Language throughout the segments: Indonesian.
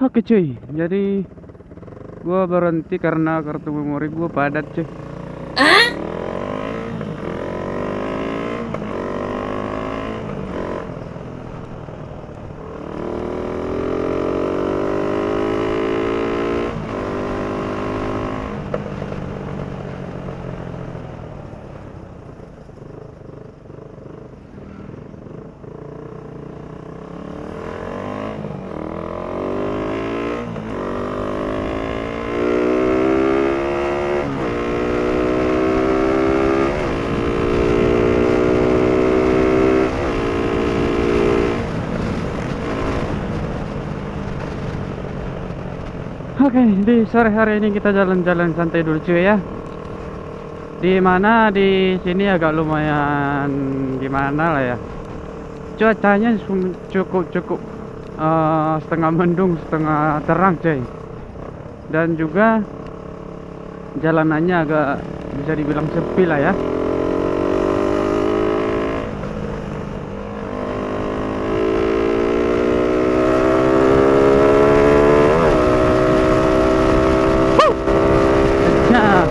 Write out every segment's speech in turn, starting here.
Oke cuy, jadi gua berhenti karena kartu memori gua padat cuy. Oke, di sore hari ini kita jalan-jalan santai dulu cuy ya. Di mana di sini agak lumayan gimana lah ya. Cuacanya cukup setengah mendung, setengah terang cuy. Dan juga jalanannya agak bisa dibilang sepi lah ya. Nah,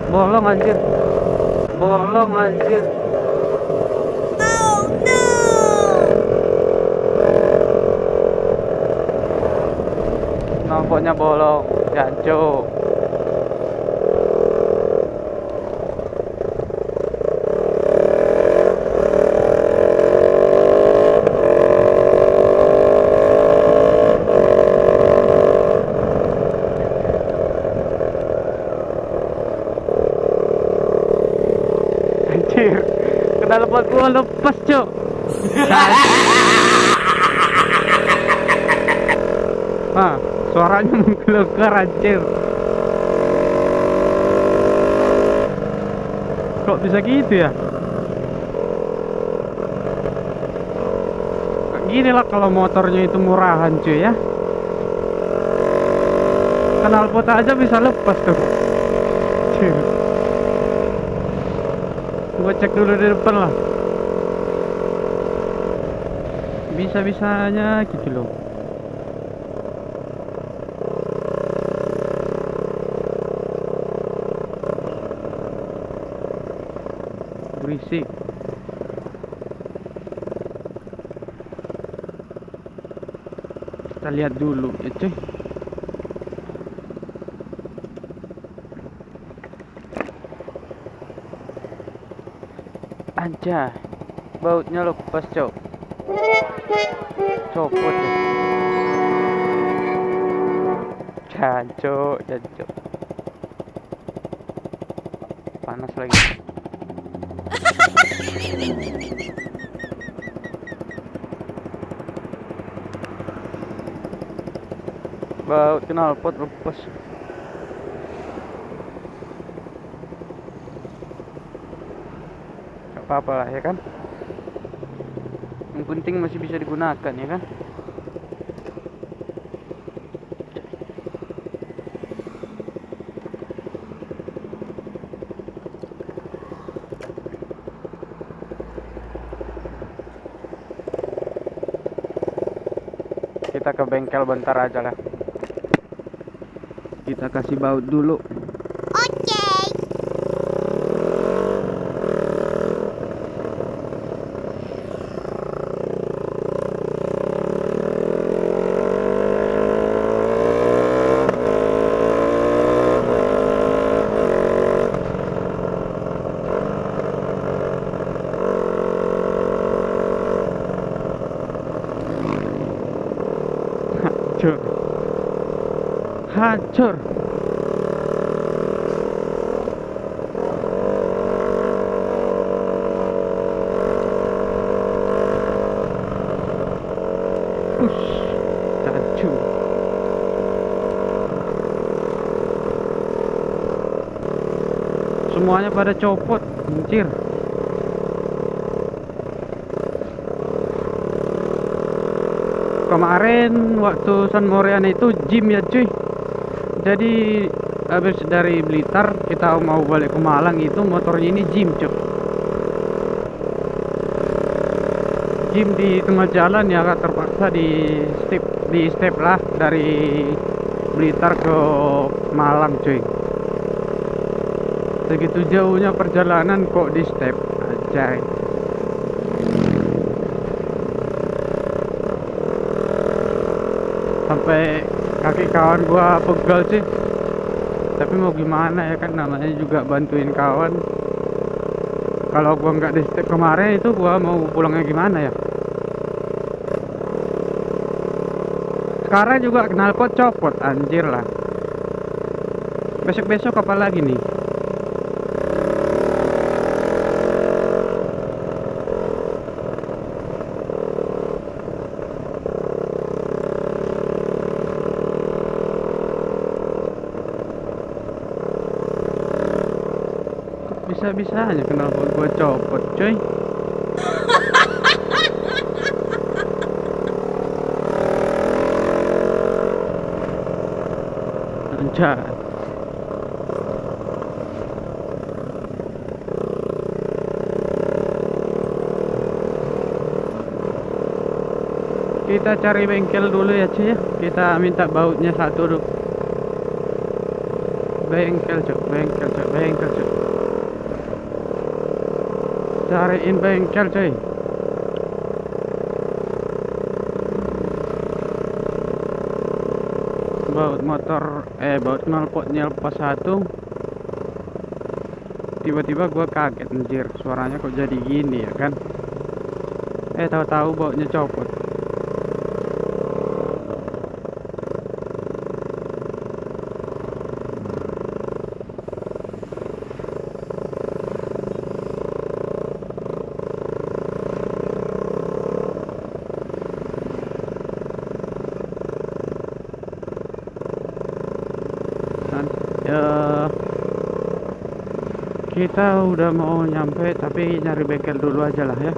bolong anjir. Bolong anjir. Knalpotnya bolong, jancuk. Anjir, knalpot gua lepas cuk. Ah, suaranya menggelegar anjir. Kok bisa gitu ya? Kayak gini lah kalau motornya itu murahan cuy ya. Knalpot aja bisa lepas tuh. Anjir. Gua cek dulu di depan lah. Bisa-bisanya gitu loh. Berisik. Kita lihat dulu ya cuy. Anjay, bautnya lepas cok. Copot ya. Jancuk. Panas lagi. Baut knalpot lepas. Gak apa-apa lah ya kan. Yang penting masih bisa digunakan ya kan. Kita ke bengkel bentar aja lah. Kita kasih baut dulu. Hancur. Push. Hancur. Semuanya pada copot, anjir. kemarin waktu San Morian itu gym ya cuy. Jadi habis dari Blitar kita mau balik ke Malang itu motornya ini gym cuy. Gym di tengah jalan ya, terpaksa di step lah dari Blitar ke Malang cuy. Segitu jauhnya perjalanan kok di step aja. Sampai kaki kawan gua pegal sih. Tapi mau gimana ya kan, namanya juga bantuin kawan. Kalau gua nggak di step kemarin itu gua mau pulangnya gimana ya. Sekarang juga knalpot copot, anjir lah. Besok-besok apa lagi nih? Bisa-bisanya knalpot gua copot coy. Anjay. Kita cari bengkel dulu ya cuy ya. Kita minta bautnya satu dulu. Bengkel cuy, bengkel cuy. Cariin bengkel cuy. Baut motor, baut knalpotnya lepas satu. Tiba-tiba gua kaget anjir, suaranya kok jadi gini ya kan. Tahu-tahu bautnya copot. Kita udah mau nyampe, tapi nyari bengkel dulu aja lah ya.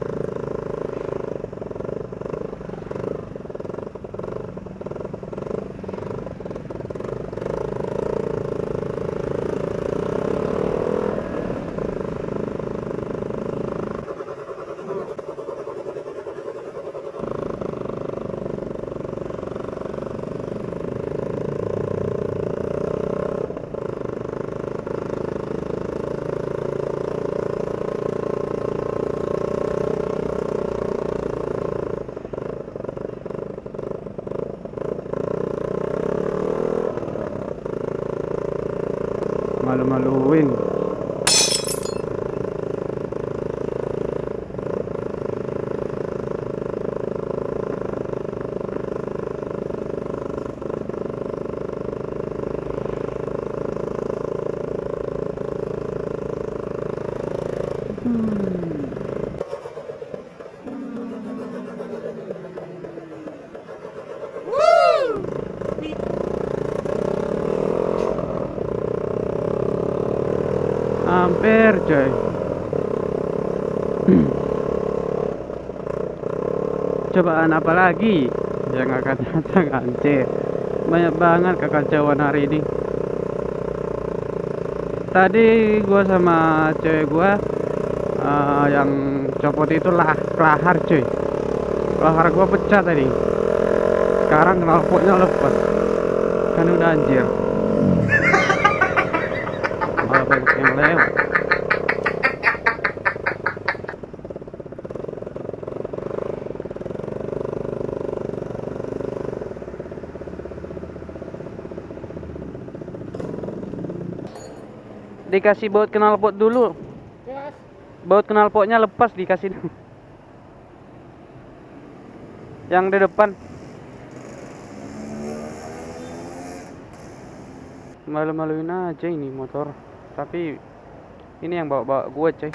Malu-maluin. Hampir coy. Cobaan apa lagi yang akan datang anjir. Banyak banget kekacauan hari ini. Tadi gua sama cewek gua yang copot itu kelahar cuy. Kelahar gua pecah tadi. Sekarang knalpotnya lepas. Kan udah anjir. Malah banyak yang lewat. Dikasih baut knalpot dulu. Baut knalpotnya lepas dikasih. Yang di depan. Malu-maluin aja ini motor. Tapi ini yang bawa-bawa gue coy.